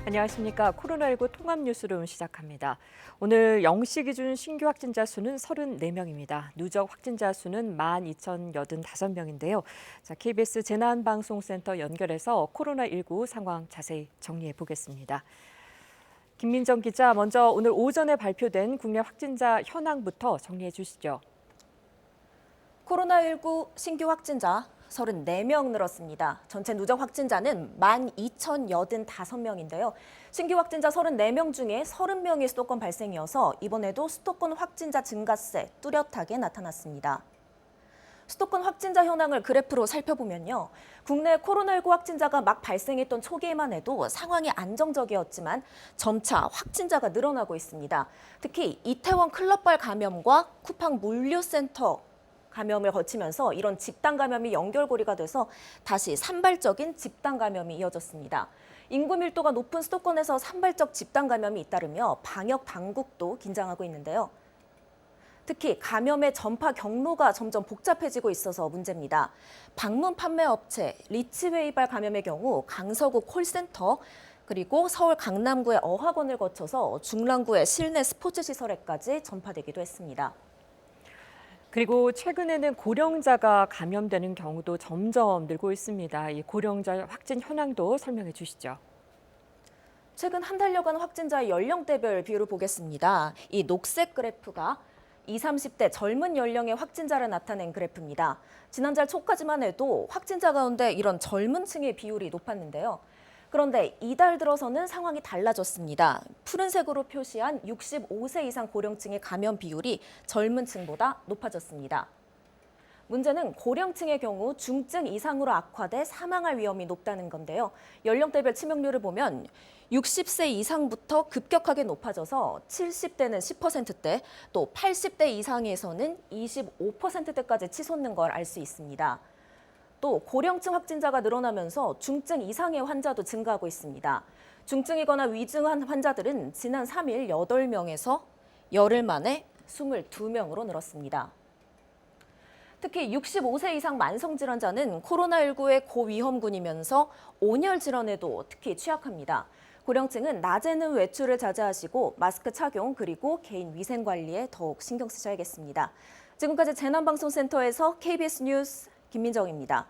안녕하십니까. 코로나19 통합 뉴스룸 시작합니다. 오늘 0시 기준 신규 확진자 수는 34명입니다. 누적 확진자 수는 12,085명인데요. KBS 재난방송센터 연결해서 코로나19 상황 자세히 정리해 보겠습니다. 김민정 기자, 먼저 오늘 오전에 발표된 국내 확진자 현황부터 정리해 주시죠. 코로나19 신규 확진자 34명 늘었습니다. 전체 누적 확진자는 12,085명인데요. 신규 확진자 34명 중에 30명이 수도권 발생이어서 이번에도 수도권 확진자 증가세 뚜렷하게 나타났습니다. 수도권 확진자 현황을 그래프로 살펴보면요. 국내 코로나19 확진자가 막 발생했던 초기에만 해도 상황이 안정적이었지만 점차 확진자가 늘어나고 있습니다. 특히 이태원 클럽발 감염과 쿠팡 물류센터 감염을 거치면서 이런 집단 감염이 연결고리가 돼서 다시 산발적인 집단 감염이 이어졌습니다. 인구 밀도가 높은 수도권에서 산발적 집단 감염이 잇따르며 방역 당국도 긴장하고 있는데요. 특히 감염의 전파 경로가 점점 복잡해지고 있어서 문제입니다. 방문 판매 업체 리치웨이발 감염의 경우 강서구 콜센터 그리고 서울 강남구의 어학원을 거쳐서 중랑구의 실내 스포츠 시설에까지 전파되기도 했습니다. 그리고 최근에는 고령자가 감염되는 경우도 점점 늘고 있습니다. 이 고령자 확진 현황도 설명해 주시죠. 최근 한 달여간 확진자의 연령대별 비율을 보겠습니다. 이 녹색 그래프가 20, 30대 젊은 연령의 확진자를 나타낸 그래프입니다. 지난달 초까지만 해도 확진자 가운데 이런 젊은 층의 비율이 높았는데요. 그런데 이달 들어서는 상황이 달라졌습니다. 푸른색으로 표시한 65세 이상 고령층의 감염 비율이 젊은 층보다 높아졌습니다. 문제는 고령층의 경우 중증 이상으로 악화돼 사망할 위험이 높다는 건데요. 연령대별 치명률을 보면 60세 이상부터 급격하게 높아져서 70대는 10%대, 또 80대 이상에서는 25%대까지 치솟는 걸 알 수 있습니다. 또 고령층 확진자가 늘어나면서 중증 이상의 환자도 증가하고 있습니다. 중증이거나 위중한 환자들은 지난 3일 8명에서 열흘 만에 22명으로 늘었습니다. 특히 65세 이상 만성질환자는 코로나19의 고위험군이면서 온열 질환에도 특히 취약합니다. 고령층은 낮에는 외출을 자제하시고 마스크 착용 그리고 개인 위생 관리에 더욱 신경 쓰셔야겠습니다. 지금까지 재난방송센터에서 KBS 뉴스 김민정입니다.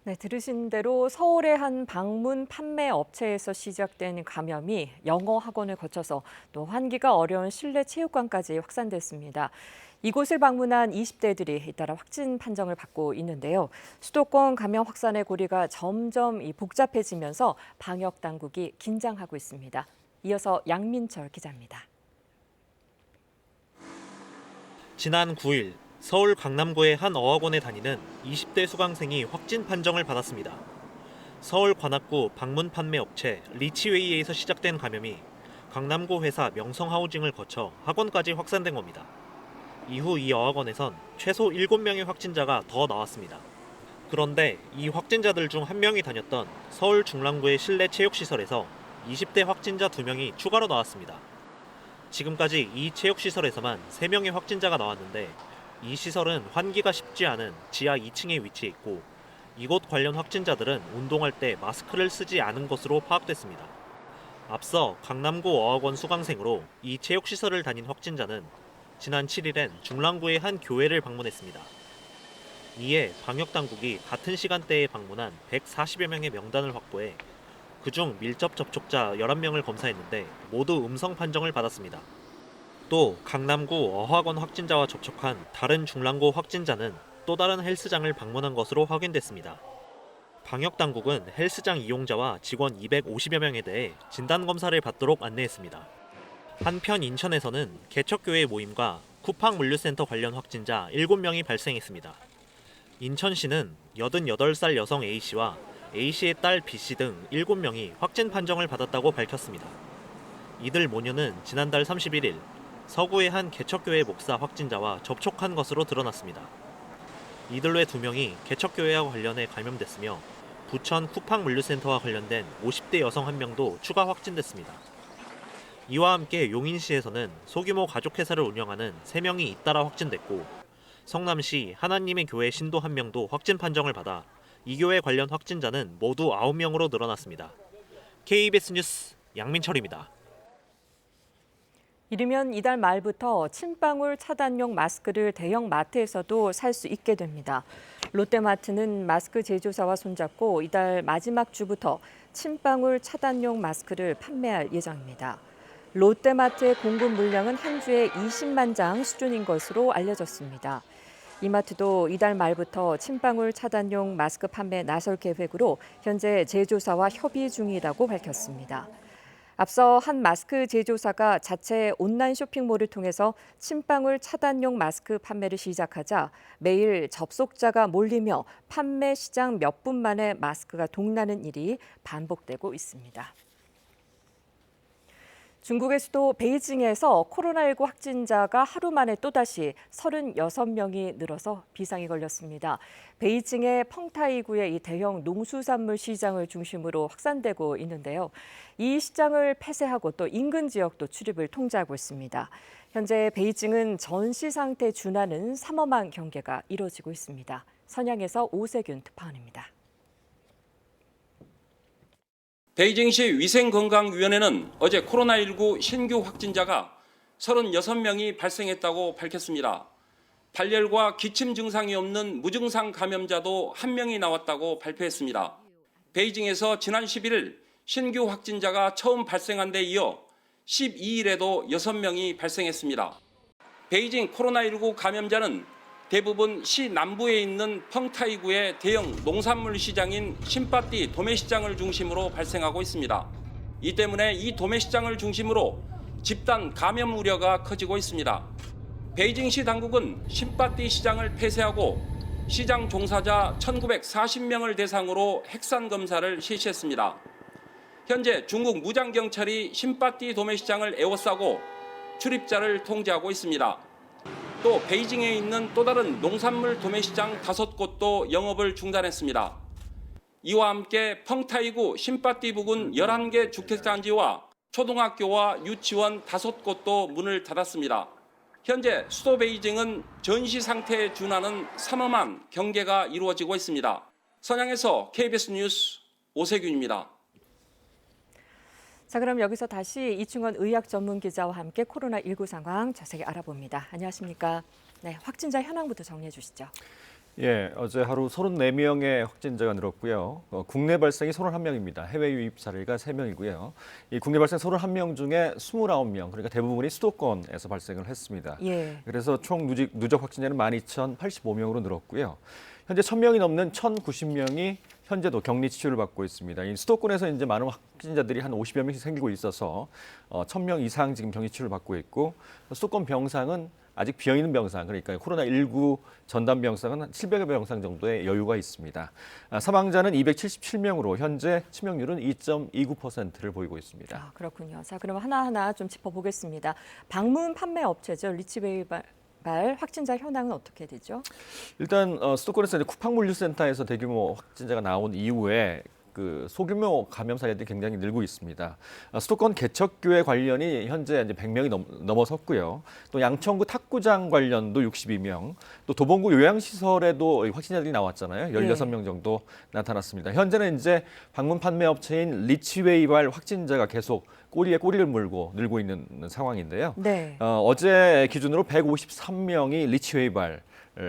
네, 들으신 대로 서울의 한 방문 판매 업체에서 시작된 감염이 영어 학원을 거쳐서 또 환기가 어려운 실내 체육관까지 확산됐습니다. 이곳을 방문한 20대들이 잇따라 확진 판정을 받고 있는데요. 수도권 감염 확산의 고리가 점점 복잡해지면서 방역 당국이 긴장하고 있습니다. 이어서 양민철 기자입니다. 지난 9일 서울 강남구의 한 어학원에 다니는 20대 수강생이 확진 판정을 받았습니다. 서울 관악구 방문 판매 업체 리치웨이에서 시작된 감염이 강남구 회사 명성하우징을 거쳐 학원까지 확산된 겁니다. 이후 이 어학원에선 최소 7명의 확진자가 더 나왔습니다. 그런데 이 확진자들 중 한 명이 다녔던 서울 중랑구의 실내 체육시설에서 20대 확진자 2명이 추가로 나왔습니다. 지금까지 이 체육시설에서만 3명의 확진자가 나왔는데 이 시설은 환기가 쉽지 않은 지하 2층에 위치해 있고 이곳 관련 확진자들은 운동할 때 마스크를 쓰지 않은 것으로 파악됐습니다. 앞서 강남구 어학원 수강생으로 이 체육시설을 다닌 확진자는 지난 7일엔 중랑구의 한 교회를 방문했습니다. 이에 방역당국이 같은 시간대에 방문한 140여 명의 명단을 확보해 그중 밀접 접촉자 11명을 검사했는데 모두 음성 판정을 받았습니다. 또 강남구 어학원 확진자와 접촉한 다른 중랑구 확진자는 또 다른 헬스장을 방문한 것으로 확인됐습니다. 방역당국은 헬스장 이용자와 직원 250여 명에 대해 진단검사를 받도록 안내했습니다. 한편 인천에서는 개척교회 모임과 쿠팡 물류센터 관련 확진자 7명이 발생했습니다. 인천시는 88살 여성 A씨와 A씨의 딸 B씨 등 7명이 확진 판정을 받았다고 밝혔습니다. 이들 모녀는 지난달 31일 서구의 한 개척교회 목사 확진자와 접촉한 것으로 드러났습니다. 이들 외 2명이 개척교회와 관련해 감염됐으며 부천 쿠팡 물류센터와 관련된 50대 여성 1명도 추가 확진됐습니다. 이와 함께 용인시에서는 소규모 가족회사를 운영하는 3명이 잇따라 확진됐고 성남시 하나님의 교회 신도 1명도 확진 판정을 받아 이 교회 관련 확진자는 모두 9명으로 늘어났습니다. KBS 뉴스 양민철입니다. 이르면 이달 말부터 침방울 차단용 마스크를 대형 마트에서도 살 수 있게 됩니다. 롯데마트는 마스크 제조사와 손잡고 이달 마지막 주부터 침방울 차단용 마스크를 판매할 예정입니다. 롯데마트의 공급 물량은 한 주에 20만 장 수준인 것으로 알려졌습니다. 이마트도 이달 말부터 침방울 차단용 마스크 판매에 나설 계획으로 현재 제조사와 협의 중이라고 밝혔습니다. 앞서 한 마스크 제조사가 자체 온라인 쇼핑몰을 통해서 침방울 차단용 마스크 판매를 시작하자 매일 접속자가 몰리며 판매 시작 몇 분 만에 마스크가 동나는 일이 반복되고 있습니다. 중국의 수도 베이징에서 코로나19 확진자가 하루 만에 또다시 36명이 늘어서 비상이 걸렸습니다. 베이징의 펑타이구의 이 대형 농수산물 시장을 중심으로 확산되고 있는데요. 이 시장을 폐쇄하고 또 인근 지역도 출입을 통제하고 있습니다. 현재 베이징은 전시 상태에 준하는 삼엄한 경계가 이뤄지고 있습니다. 선양에서 오세균 특파원입니다. 베이징시 위생건강위원회는 어제 코로나19 신규 확진자가 36명이 발생했다고 밝혔습니다. 발열과 기침 증상이 없는 무증상 감염자도 1명이 나왔다고 발표했습니다. 베이징에서 지난 11일 신규 확진자가 처음 발생한 데 이어 12일에도 6명이 발생했습니다. 베이징 코로나19 감염자는 대부분 시 남부에 있는 펑타이구의 대형 농산물 시장인 신바띠 도매시장을 중심으로 발생하고 있습니다. 이 때문에 이 도매시장을 중심으로 집단 감염 우려가 커지고 있습니다. 베이징시 당국은 신바띠 시장을 폐쇄하고 시장 종사자 1940명을 대상으로 핵산 검사를 실시했습니다. 현재 중국 무장경찰이 신바띠 도매시장을 에워싸고 출입자를 통제하고 있습니다. 또 베이징에 있는 또 다른 농산물 도매시장 5곳도 영업을 중단했습니다. 이와 함께 펑타이구 신바띠 부근 11개 주택단지와 초등학교와 유치원 5곳도 문을 닫았습니다. 현재 수도 베이징은 전시 상태에 준하는 삼엄한 경계가 이루어지고 있습니다. 선양에서 KBS 뉴스 오세균입니다. 자, 그럼 여기서 다시 이충원 의학 전문 기자와 함께 코로나19 상황 자세히 알아봅니다. 안녕하십니까? 네, 확진자 현황부터 정리해 주시죠. 예, 어제 하루 34명의 확진자가 늘었고요. 국내 발생이 31명입니다. 해외 유입 사례가 3명이고요. 이 국내 발생 31명 중에 29명, 그러니까 대부분이 수도권에서 발생을 했습니다. 예. 그래서 총 누적 확진자는 12,085명으로 늘었고요. 현재 1,000명이 넘는 1,090명이 현재도 격리 치료를 받고 있습니다. 이 수도권에서 이제 많은 확진자들이 한 50여 명씩 생기고 있어서 1,000명 이상 지금 격리 치료를 받고 있고, 수도권 병상은 아직 비어있는 병상, 그러니까 코로나19 전담 병상은 한 700여 병상 정도의 여유가 있습니다. 사망자는 277명으로 현재 치명률은 2.29%를 보이고 있습니다. 아, 그렇군요. 자, 그럼 하나하나 좀 짚어보겠습니다. 방문 판매 업체죠. 리치웨이발 확진자 현황은 어떻게 되죠? 일단 수도권에서 이제 쿠팡물류센터에서 대규모 확진자가 나온 이후에 그 소규모 감염 사례들이 굉장히 늘고 있습니다. 수도권 개척교회 관련이 현재 이제 100명이 넘어섰고요. 또 양천구 탁구장 관련도 62명, 또 도봉구 요양시설에도 확진자들이 나왔잖아요. 16명 정도 나타났습니다. 현재는 이제 방문 판매 업체인 리치웨이발 확진자가 계속 꼬리에 꼬리를 물고 늘고 있는 상황인데요. 네. 어제 기준으로 153명이 리치웨이발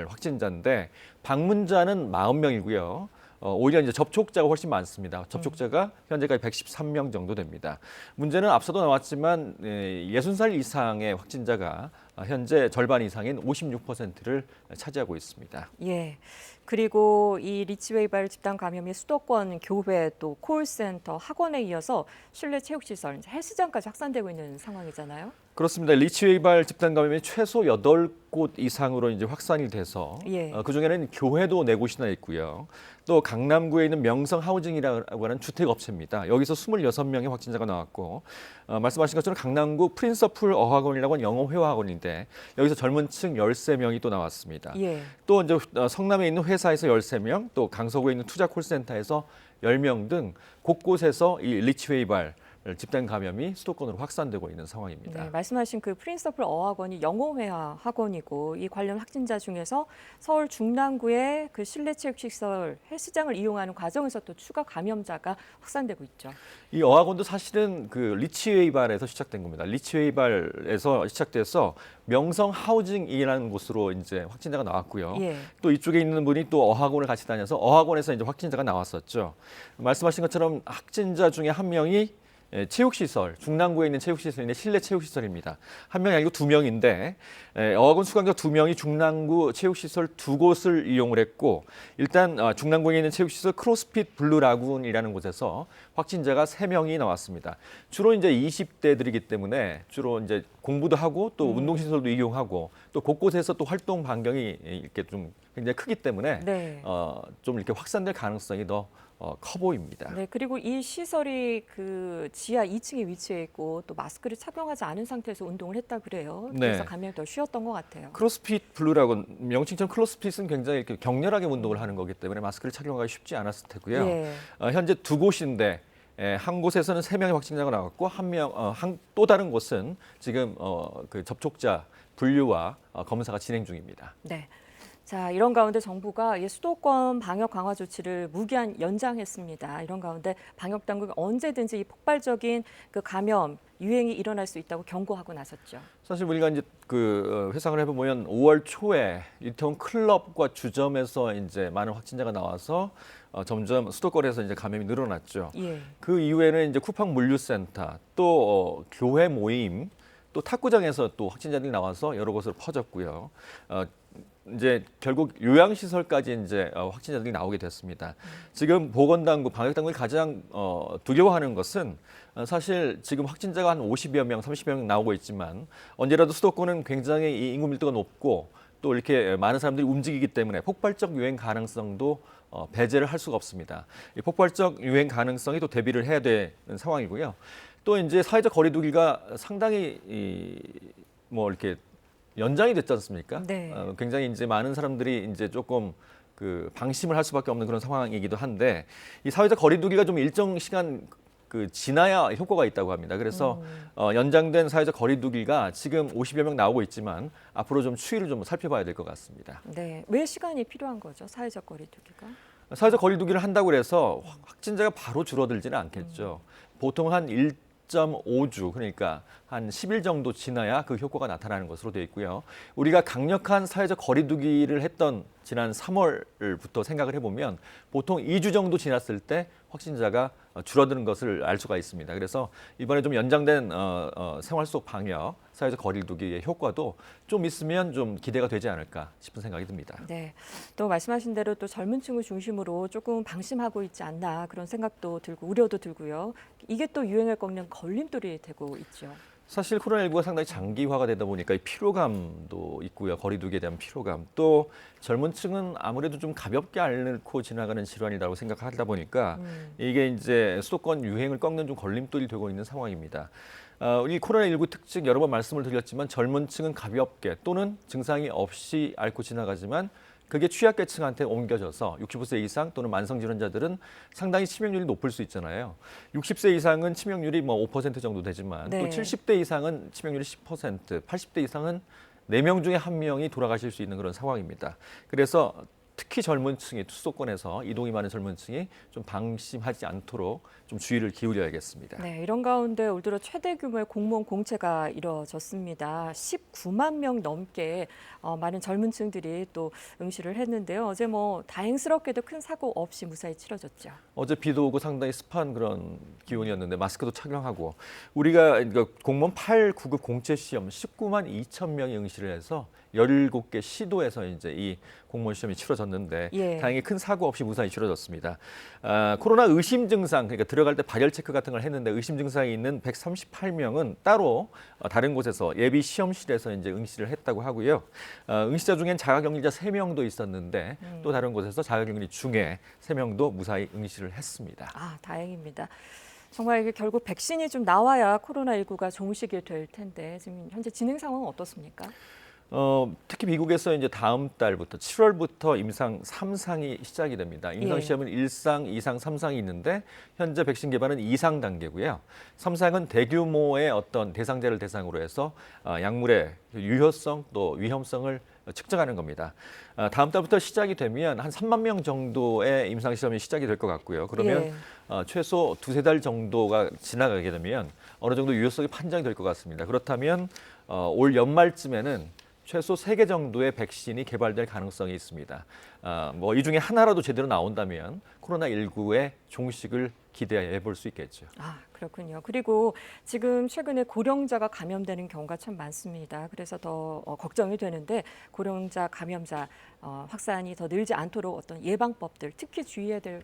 확진자인데 방문자는 40명이고요. 오히려 이제 접촉자가 훨씬 많습니다. 접촉자가 현재까지 113명 정도 됩니다. 문제는 앞서도 나왔지만 60살 이상의 확진자가 현재 절반 이상인 56%를 차지하고 있습니다. 예. 그리고 이 리치웨이발 집단 감염이 수도권 교회 또 콜센터 학원에 이어서 실내 체육시설 이제 헬스장까지 확산되고 있는 상황이잖아요. 그렇습니다. 리치웨이발 집단 감염이 최소 8곳 이상으로 이제 확산이 돼서 예. 그중에는 교회도 4곳이나 있고요. 또 강남구에 있는 명성 하우징이라고 하는 주택업체입니다. 여기서 26명의 확진자가 나왔고 말씀하신 것처럼 강남구 프린서풀 어학원이라고 하는 영어회화학원인데 여기서 젊은 층 13명이 또 나왔습니다. 예. 또 이제 성남에 있는 회사에서 13명, 또 강서구에 있는 투자콜센터에서 10명 등 곳곳에서 이 리치웨이발 집단 감염이 수도권으로 확산되고 있는 상황입니다. 네, 말씀하신 그 프린스터플 어학원이 영어회화 학원이고 이 관련 확진자 중에서 서울 중랑구의 그 실내 체육시설 헬스장을 이용하는 과정에서 또 추가 감염자가 확산되고 있죠. 이 어학원도 사실은 그 리치웨이발에서 시작된 겁니다. 리치웨이발에서 시작돼서 명성 하우징이라는 곳으로 이제 확진자가 나왔고요. 예. 또 이쪽에 있는 분이 또 어학원을 같이 다녀서 어학원에서 이제 확진자가 나왔었죠. 말씀하신 것처럼 확진자 중에 한 명이 체육시설, 중랑구에 있는 체육시설에 있는 실내 체육시설입니다. 한 명이 아니고 두 명인데 어학원 수강자 두 명이 중랑구 체육시설 두 곳을 이용을 했고 일단 중랑구에 있는 체육시설 크로스핏 블루라군이라는 곳에서 확진자가 세 명이 나왔습니다. 주로 이제 20대들이기 때문에 주로 이제 공부도 하고 또 운동시설도 이용하고 또 곳곳에서 또 활동 반경이 이렇게 좀 굉장히 크기 때문에 네. 좀 이렇게 확산될 가능성이 더 커 보입니다. 네, 그리고 이 시설이 그 지하 2층에 위치해 있고 또 마스크를 착용하지 않은 상태에서 운동을 했다 그래요. 네. 그래서 감염이 더 쉬웠던 것 같아요. 크로스핏 블루라고 명칭처럼 크로스핏은 굉장히 이렇게 격렬하게 운동을 하는 거기 때문에 마스크를 착용하기 쉽지 않았을 테고요. 예. 현재 두 곳인데 한 곳에서는 3명의 확진자가 나왔고 또 다른 곳은 지금 그 접촉자 분류와 검사가 진행 중입니다. 네. 자, 이런 가운데 정부가 이 수도권 방역 강화 조치를 무기한 연장했습니다. 이런 가운데 방역 당국이 언제든지 이 폭발적인 그 감염 유행이 일어날 수 있다고 경고하고 나섰죠. 사실 우리가 이제 그 회상을 해보면 5월 초에 이태원 클럽과 주점에서 이제 많은 확진자가 나와서 점점 수도권에서 이제 감염이 늘어났죠. 예. 그 이후에는 이제 쿠팡 물류센터 또 교회 모임 또 탁구장에서 또 확진자들이 나와서 여러 곳으로 퍼졌고요. 이제 결국 요양시설까지 이제 확진자들이 나오게 됐습니다. 지금 보건당국, 방역당국이 가장 두려워하는 것은 사실 지금 확진자가 한 50여 명, 30여 명 나오고 있지만 언제라도 수도권은 굉장히 이 인구 밀도가 높고 또 이렇게 많은 사람들이 움직이기 때문에 폭발적 유행 가능성도 배제를 할 수가 없습니다. 이 폭발적 유행 가능성이 또 대비를 해야 되는 상황이고요. 또 이제 사회적 거리두기가 상당히 뭐 이렇게 연장이 됐지 않습니까? 네. 굉장히 이제 많은 사람들이 이제 조금 그 방심을 할 수밖에 없는 그런 상황이기도 한데 이 사회적 거리두기가 좀 일정 시간 그 지나야 효과가 있다고 합니다. 그래서 연장된 사회적 거리두기가 지금 50여 명 나오고 있지만 앞으로 좀 추이를 좀 살펴봐야 될 것 같습니다. 네. 왜 시간이 필요한 거죠? 사회적 거리두기가? 사회적 거리두기를 한다고 해서 확진자가 바로 줄어들지는 않겠죠. 보통 한 1.5주 그러니까 한 10일 정도 지나야 그 효과가 나타나는 것으로 되어 있고요. 우리가 강력한 사회적 거리두기를 했던 지난 3월부터 생각을 해보면 보통 2주 정도 지났을 때 확진자가 줄어드는 것을 알 수가 있습니다. 그래서 이번에 좀 연장된 생활 속 방역, 사회적 거리두기의 효과도 좀 있으면 좀 기대가 되지 않을까 싶은 생각이 듭니다. 네. 또 말씀하신 대로 또 젊은 층을 중심으로 조금 방심하고 있지 않나 그런 생각도 들고 우려도 들고요. 이게 또 유행을 꺾는 걸림돌이 되고 있죠. 사실 코로나19가 상당히 장기화가 되다 보니까 이 피로감도 있고요. 거리두기에 대한 피로감. 또 젊은 층은 아무래도 좀 가볍게 앓고 지나가는 질환이라고 생각하다 보니까 이게 이제 수도권 유행을 꺾는 좀 걸림돌이 되고 있는 상황입니다. 우리 코로나19 특징 여러 번 말씀을 드렸지만 젊은 층은 가볍게 또는 증상이 없이 앓고 지나가지만 그게 취약계층한테 옮겨져서 65세 이상 또는 만성질환자들은 상당히 치명률이 높을 수 있잖아요. 60세 이상은 치명률이 뭐 5% 정도 되지만 네. 또 70대 이상은 치명률이 10%, 80대 이상은 4명 중에 1명이 돌아가실 수 있는 그런 상황입니다. 그래서 특히 젊은 층이 수도권에서 이동이 많은 젊은 층이 좀 방심하지 않도록 좀 주의를 기울여야겠습니다. 네, 이런 가운데 올 들어 최대 규모의 공무원 공채가 이뤄졌습니다. 19만 명 넘게 많은 젊은 층들이 또 응시를 했는데요. 어제 뭐 다행스럽게도 큰 사고 없이 무사히 치러졌죠. 어제 비도 오고 상당히 습한 그런 기온이었는데 마스크도 착용하고 우리가 공무원 8, 9급 공채 시험 19만 2천 명이 응시를 해서 17개 시도에서 이제 이 공무원 시험이 치러졌는데 예. 다행히 큰 사고 없이 무사히 치러졌습니다. 코로나 의심 증상 그러니까 들어갈 때 발열 체크 같은 걸 했는데 의심 증상이 있는 138명은 따로 다른 곳에서 예비 시험실에서 이제 응시를 했다고 하고요. 응시자 중엔 자가격리자 3명도 있었는데 또 다른 곳에서 자가격리 중에 3명도 무사히 응시를 했습니다. 아, 다행입니다. 정말 이게 결국 백신이 좀 나와야 코로나19가 종식이 될 텐데 지금 현재 진행 상황은 어떻습니까? 특히 미국에서 이제 다음 달부터 7월부터 임상 3상이 시작이 됩니다. 임상 시험은 1상, 2상, 3상이 있는데 현재 백신 개발은 2상 단계고요. 3상은 대규모의 어떤 대상자를 대상으로 해서 약물의 유효성 또 위험성을 측정하는 겁니다. 다음 달부터 시작이 되면 한 3만 명 정도의 임상 시험이 시작이 될 것 같고요. 그러면 최소 2-3달 정도가 지나가게 되면 어느 정도 유효성이 판정이 될 것 같습니다. 그렇다면 올 연말쯤에는 최소 3개 정도의 백신이 개발될 가능성이 있습니다. 뭐 이 중에 하나라도 제대로 나온다면 코로나19의 종식을 기대해 볼 수 있겠죠. 아, 그렇군요. 그리고 지금 최근에 고령자가 감염되는 경우가 참 많습니다. 그래서 더 걱정이 되는데 고령자 감염자 확산이 더 늘지 않도록 어떤 예방법들, 특히 주의해야 될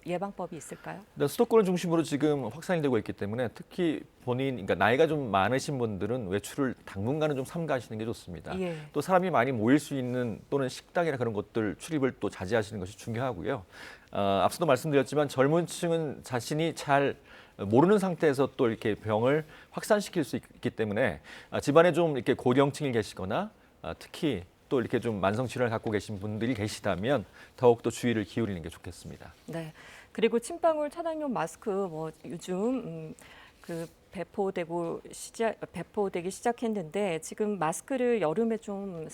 예방법이 있을까요? 네, 수도권을 중심으로 지금 확산이 되고 있기 때문에 특히 그러니까 나이가 좀 많으신 분들은 외출을 당분간은 좀 삼가하시는 게 좋습니다. 예. 또 사람이 많이 모일 수 있는 또는 식당이나 그런 것들 출입을 또 자제하시는 것이 중요하고요. 앞서도 말씀드렸지만 젊은 층은 자신이 잘 모르는 상태에서 또 이렇게 병을 확산시킬 수 있기 때문에 집안에 좀 이렇게 고령층이 계시거나 특히 또 이렇게 좀 만성 질환을 갖고 계신 분들이 계시다면 더욱더 주의를 기울이는 게 좋겠습니다. 네. 그리고 침방울 차단용 마스크 뭐 요즘 배포되기 시작했는데 지금 마스크를 여름에 좀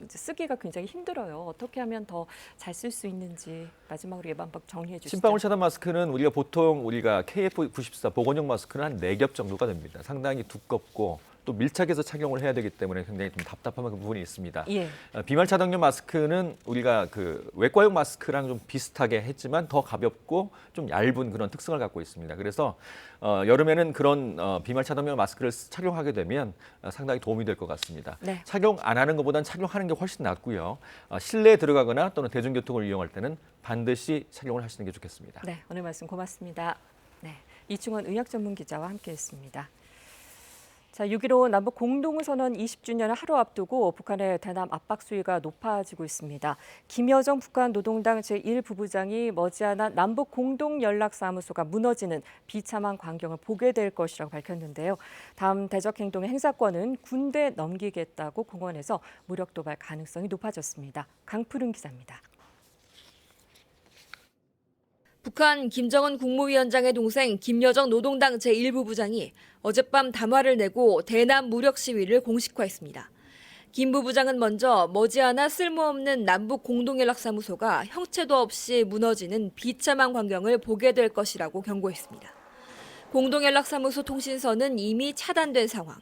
쓰기가 굉장히 힘들어요. 어떻게 하면 더 잘 쓸 수 있는지 마지막으로 예방법 정리해 주시죠. 침방울 차단 마스크는 우리가 KF94 보건용 마스크는 한 4겹 정도가 됩니다. 상당히 두껍고 또 밀착해서 착용을 해야 되기 때문에 굉장히 좀 답답한 부분이 있습니다. 예. 비말 차단용 마스크는 우리가 외과용 마스크랑 좀 비슷하게 했지만 더 가볍고 좀 얇은 그런 특성을 갖고 있습니다. 그래서 여름에는 그런 비말 차단용 마스크를 착용하게 되면 상당히 도움이 될 것 같습니다. 네. 착용 안 하는 것보다는 착용하는 게 훨씬 낫고요. 실내에 들어가거나 또는 대중교통을 이용할 때는 반드시 착용을 하시는 게 좋겠습니다. 네, 오늘 말씀 고맙습니다. 네, 이충원 의학 전문 기자와 함께했습니다. 자, 6.15 남북 공동선언 20주년을 하루 앞두고 북한의 대남 압박 수위가 높아지고 있습니다. 김여정 북한 노동당 제1부부장이 머지않아 남북 공동연락사무소가 무너지는 비참한 광경을 보게 될 것이라고 밝혔는데요. 다음 대적 행동의 행사권은 군대에 넘기겠다고 공언해서 무력 도발 가능성이 높아졌습니다. 강푸른 기자입니다. 북한 김정은 국무위원장의 동생 김여정 노동당 제1부부장이 어젯밤 담화를 내고 대남 무력 시위를 공식화했습니다. 김 부부장은 먼저 머지않아 쓸모없는 남북 공동연락사무소가 형체도 없이 무너지는 비참한 광경을 보게 될 것이라고 경고했습니다. 공동연락사무소 통신선은 이미 차단된 상황.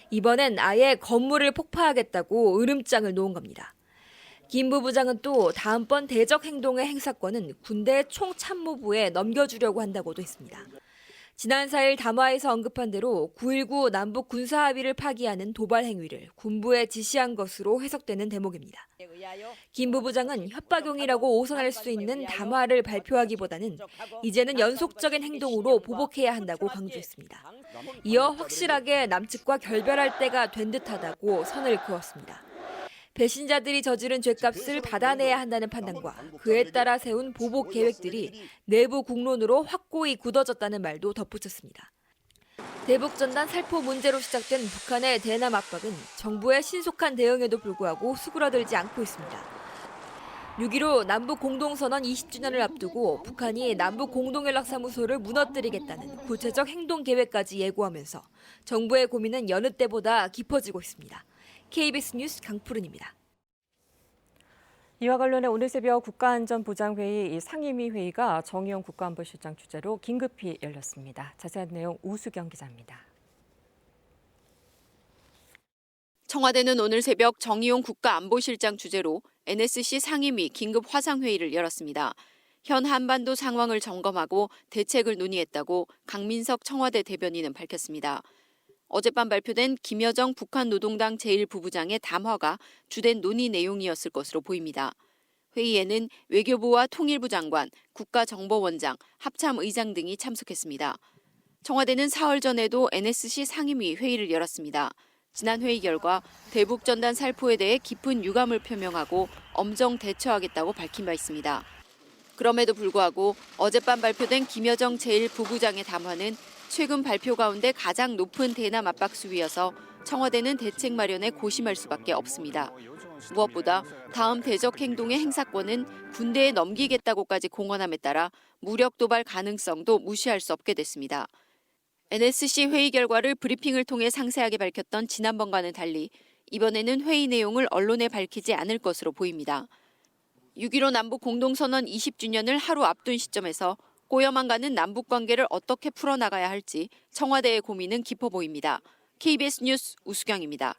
이번엔 아예 건물을 폭파하겠다고 으름장을 놓은 겁니다. 김 부부장은 또 다음번 대적 행동의 행사권은 군대 총참모부에 넘겨주려고 한다고도 했습니다. 지난 4일 담화에서 언급한 대로 9.19 남북 군사합의를 파기하는 도발 행위를 군부에 지시한 것으로 해석되는 대목입니다. 김 부부장은 협박용이라고 오선할 수 있는 담화를 발표하기보다는 이제는 연속적인 행동으로 보복해야 한다고 강조했습니다. 이어 확실하게 남측과 결별할 때가 된 듯하다고 선을 그었습니다. 배신자들이 저지른 죄값을 받아내야 한다는 판단과 그에 따라 세운 보복 계획들이 내부 국론으로 확고히 굳어졌다는 말도 덧붙였습니다. 대북전단 살포 문제로 시작된 북한의 대남 압박은 정부의 신속한 대응에도 불구하고 수그러들지 않고 있습니다. 6.15 남북 공동선언 20주년을 앞두고 북한이 남북 공동연락사무소를 무너뜨리겠다는 구체적 행동 계획까지 예고하면서 정부의 고민은 여느 때보다 깊어지고 있습니다. KBS 뉴스 강푸른입니다. 이와 관련해 오늘 새벽 국가안전보장회의 상임위 회의가 정의용 국가안보실장 주재로 긴급히 열렸습니다. 자세한 내용 우수경 기자입니다. 청와대는 오늘 새벽 정의용 국가안보실장 주재로 NSC 상임위 긴급 화상회의를 열었습니다. 현 한반도 상황을 점검하고 대책을 논의했다고 강민석 청와대 대변인은 밝혔습니다. 어젯밤 발표된 김여정 북한 노동당 제1부부장의 담화가 주된 논의 내용이었을 것으로 보입니다. 회의에는 외교부와 통일부 장관, 국가정보원장, 합참의장 등이 참석했습니다. 청와대는 사흘 전에도 NSC 상임위 회의를 열었습니다. 지난 회의 결과 대북전단 살포에 대해 깊은 유감을 표명하고 엄정 대처하겠다고 밝힌 바 있습니다. 그럼에도 불구하고 어젯밤 발표된 김여정 제1부부장의 담화는 최근 발표 가운데 가장 높은 대남 압박 수위여서 청와대는 대책 마련에 고심할 수밖에 없습니다. 무엇보다 다음 대적 행동의 행사권은 군대에 넘기겠다고까지 공언함에 따라 무력 도발 가능성도 무시할 수 없게 됐습니다. NSC 회의 결과를 브리핑을 통해 상세하게 밝혔던 지난번과는 달리 이번에는 회의 내용을 언론에 밝히지 않을 것으로 보입니다. 6.15 남북 공동선언 20주년을 하루 앞둔 시점에서 꼬여만 가는 남북 관계를 어떻게 풀어나가야 할지 청와대의 고민은 깊어 보입니다. KBS 뉴스 우수경입니다.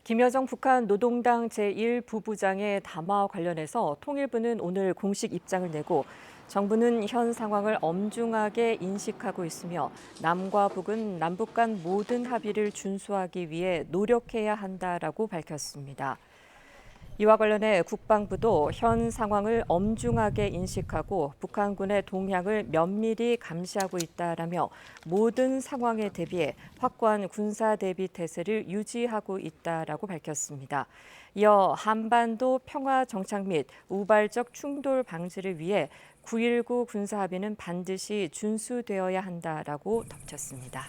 김여정 북한 노동당 제1부부장의 담화 관련해서 통일부는 오늘 공식 입장을 내고 정부는 현 상황을 엄중하게 인식하고 있으며 남과 북은 남북 간 모든 합의를 준수하기 위해 노력해야 한다라고 밝혔습니다. 이와 관련해 국방부도 현 상황을 엄중하게 인식하고 북한군의 동향을 면밀히 감시하고 있다라며 모든 상황에 대비해 확고한 군사 대비 태세를 유지하고 있다라고 밝혔습니다. 이어 한반도 평화 정착 및 우발적 충돌 방지를 위해 9.19 군사 합의는 반드시 준수되어야 한다라고 덧붙였습니다.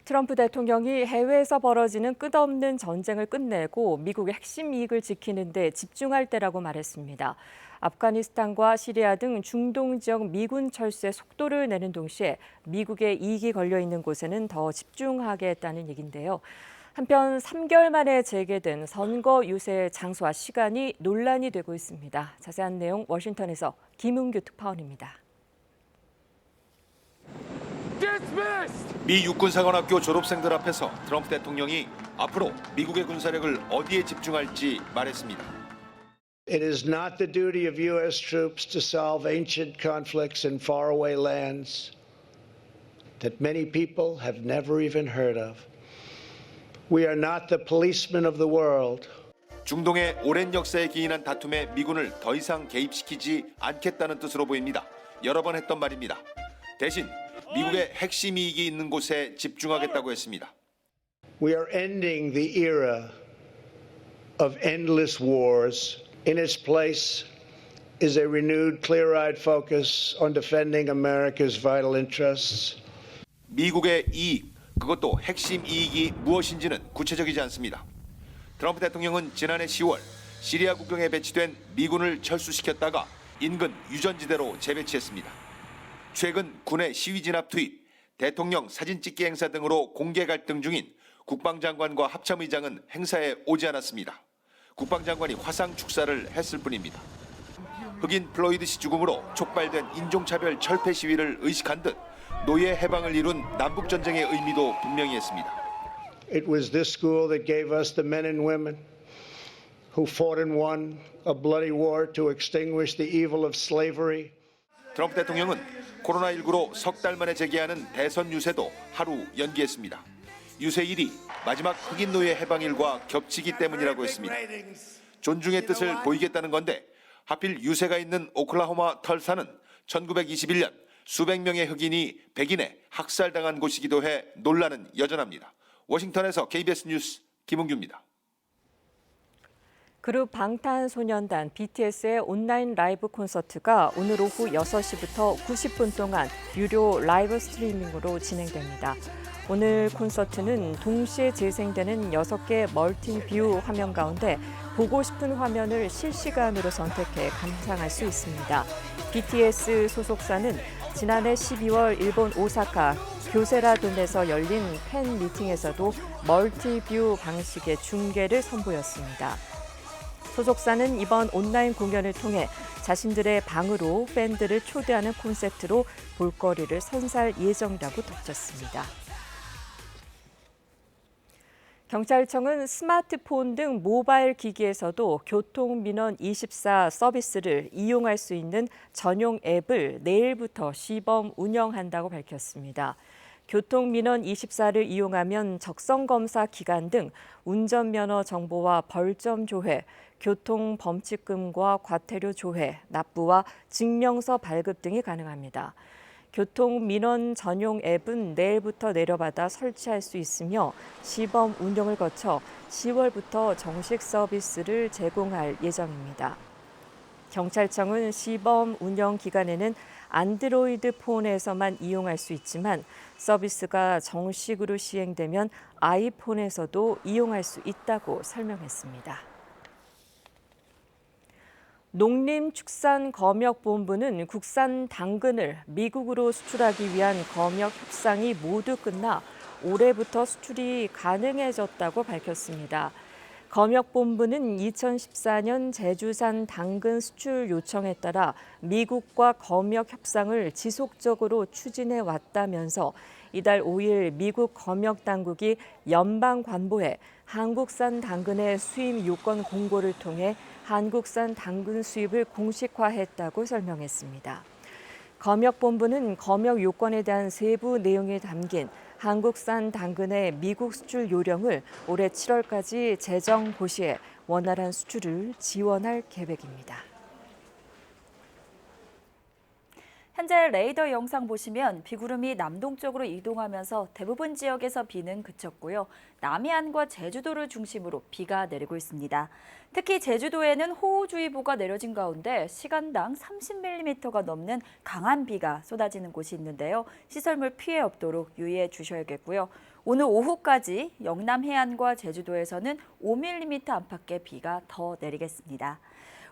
트럼프 대통령이 해외에서 벌어지는 끝없는 전쟁을 끝내고 미국의 핵심 이익을 지키는 데 집중할 때라고 말했습니다. 아프가니스탄과 시리아 등 중동 지역 미군 철수에 속도를 내는 동시에 미국의 이익이 걸려 있는 곳에는 더 집중하겠다는 얘기인데요. 한편 3개월 만에 재개된 선거 유세 장소와 시간이 논란이 되고 있습니다. 자세한 내용 워싱턴에서 김은규 특파원입니다. 미 육군사관학교 졸업생들 앞에서 트럼프 대통령이 앞으로 미국의 군사력을 어디에 집중할지 말했습니다. It is not the duty of U.S. troops to solve ancient conflicts in faraway lands that many people have never even heard of. We are not the policemen of the world. 중동의 오랜 역사에 기인한 다툼에 미군을 더 이상 개입시키지 않겠다는 뜻으로 보입니다. 여러 번 했던 말입니다. 대신 미국의 핵심 이익이 있는 곳에 집중하겠다고 했습니다. We are ending the era of endless wars. In its place is a renewed, clear-eyed focus on defending America's vital interests. 미국의 이익, 그것도 핵심 이익이 무엇인지는 구체적이지 않습니다. 트럼프 대통령은 지난해 10월 시리아 국경에 배치된 미군을 철수시켰다가 인근 유전지대로 재배치했습니다. 최근 군의 시위 진압 투입, 대통령 사진 찍기 행사 등으로 공개 갈등 중인 국방장관과 합참의장은 행사에 오지 않았습니다. 국방장관이 화상 축사를 했을 뿐입니다. 흑인 플로이드 씨 죽음으로 촉발된 인종차별 철폐 시위를 의식한 듯 노예 해방을 이룬 남북전쟁의 의미도 분명히 했습니다. It was this school that gave us the men and women who fought and won a bloody war to extinguish the evil of slavery. 트럼프 대통령은 코로나19로 석 달 만에 재개하는 대선 유세도 하루 연기했습니다. 유세일이 마지막 흑인 노예 해방일과 겹치기 때문이라고 했습니다. 존중의 뜻을 보이겠다는 건데 하필 유세가 있는 오클라호마 털사는 1921년 수백 명의 흑인이 백인에 학살당한 곳이기도 해 논란은 여전합니다. 워싱턴에서 KBS 뉴스 김은규입니다. 그룹 방탄소년단 BTS의 온라인 라이브 콘서트가 오늘 오후 6시부터 90분 동안 유료 라이브 스트리밍으로 진행됩니다. 오늘 콘서트는 동시에 재생되는 6개 멀티뷰 화면 가운데 보고 싶은 화면을 실시간으로 선택해 감상할 수 있습니다. BTS 소속사는 지난해 12월 일본 오사카 교세라돈에서 열린 팬 미팅에서도 멀티뷰 방식의 중계를 선보였습니다. 소속사는 이번 온라인 공연을 통해 자신들의 방으로 팬들을 초대하는 콘셉트로 볼거리를 선사할 예정이라고 덧붙였습니다. 경찰청은 스마트폰 등 모바일 기기에서도 교통민원24 서비스를 이용할 수 있는 전용 앱을 내일부터 시범 운영한다고 밝혔습니다. 교통민원24를 이용하면 적성검사 기간 등 운전면허 정보와 벌점 조회, 교통범칙금과 과태료 조회, 납부와 증명서 발급 등이 가능합니다. 교통민원 전용 앱은 내일부터 내려받아 설치할 수 있으며 시범 운영을 거쳐 10월부터 정식 서비스를 제공할 예정입니다. 경찰청은 시범 운영 기간에는 안드로이드 폰에서만 이용할 수 있지만 서비스가 정식으로 시행되면 아이폰에서도 이용할 수 있다고 설명했습니다. 농림축산검역본부는 국산 당근을 미국으로 수출하기 위한 검역 협상이 모두 끝나 올해부터 수출이 가능해졌다고 밝혔습니다. 검역본부는 2014년 제주산 당근 수출 요청에 따라 미국과 검역 협상을 지속적으로 추진해 왔다면서 이달 5일 미국 검역 당국이 연방관보에 한국산 당근의 수입 요건 공고를 통해 한국산 당근 수입을 공식화했다고 설명했습니다. 검역본부는 검역 요건에 대한 세부 내용이 담긴 한국산 당근의 미국 수출 요령을 올해 7월까지 재정 고시해 원활한 수출을 지원할 계획입니다. 현재 레이더 영상 보시면 비구름이 남동쪽으로 이동하면서 대부분 지역에서 비는 그쳤고요. 남해안과 제주도를 중심으로 비가 내리고 있습니다. 특히 제주도에는 호우주의보가 내려진 가운데 시간당 30mm가 넘는 강한 비가 쏟아지는 곳이 있는데요. 시설물 피해 없도록 유의해 주셔야겠고요. 오늘 오후까지 영남 해안과 제주도에서는 5mm 안팎의 비가 더 내리겠습니다.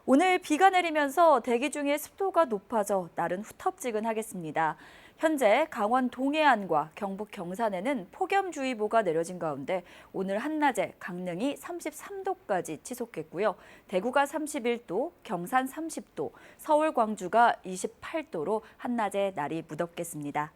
오늘 비가 내리면서 대기 중에 습도가 높아져 날은 후텁지근하겠습니다. 현재 강원 동해안과 경북 경산에는 폭염주의보가 내려진 가운데 오늘 한낮에 강릉이 33도까지 치솟겠고요. 대구가 31도, 경산 30도, 서울, 광주가 28도로 한낮에 날이 무덥겠습니다.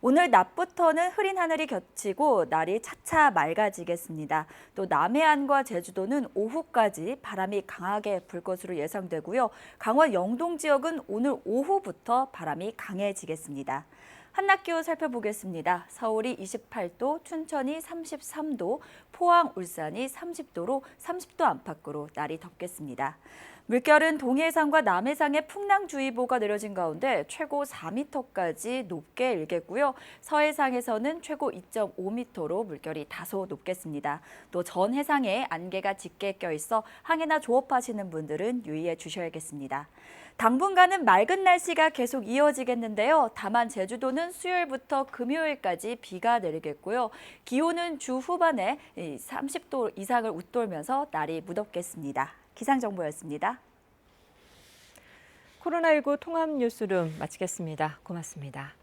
오늘 낮부터는 흐린 하늘이 겹치고 날이 차차 맑아지겠습니다. 또 남해안과 제주도는 오후까지 바람이 강하게 불 것으로 예상되고요. 강원 영동 지역은 오늘 오후부터 바람이 강해지겠습니다. 한낮 기온 살펴보겠습니다. 서울이 28도, 춘천이 33도, 포항, 울산이 30도로 30도 안팎으로 날이 덥겠습니다. 물결은 동해상과 남해상에 풍랑주의보가 내려진 가운데 최고 4m까지 높게 일겠고요. 서해상에서는 최고 2.5m로 물결이 다소 높겠습니다. 또 전 해상에 안개가 짙게 껴있어 항해나 조업하시는 분들은 유의해 주셔야겠습니다. 당분간은 맑은 날씨가 계속 이어지겠는데요. 다만 제주도는 수요일부터 금요일까지 비가 내리겠고요. 기온은 주 후반에 30도 이상을 웃돌면서 날이 무덥겠습니다. 기상정보였습니다. 코로나19 통합 뉴스룸 마치겠습니다. 고맙습니다.